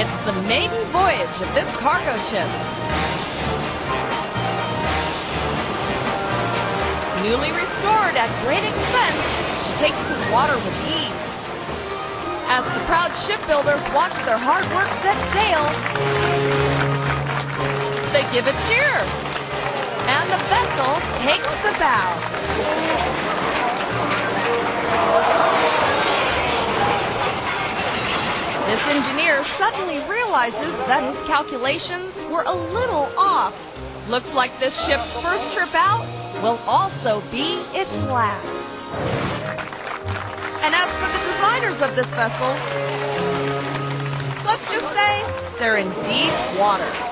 It's the maiden voyage of this cargo ship. Newly restored at great expense, she takes to the water with ease. As the proud shipbuilders watch their hard work set sail, they give a cheer, and the vessel takes the bow. This engineer suddenly realizes that his calculations were a little off. Looks like this ship's first trip out will also be its last. And as for the designers of this vessel, let's just say they're in deep water.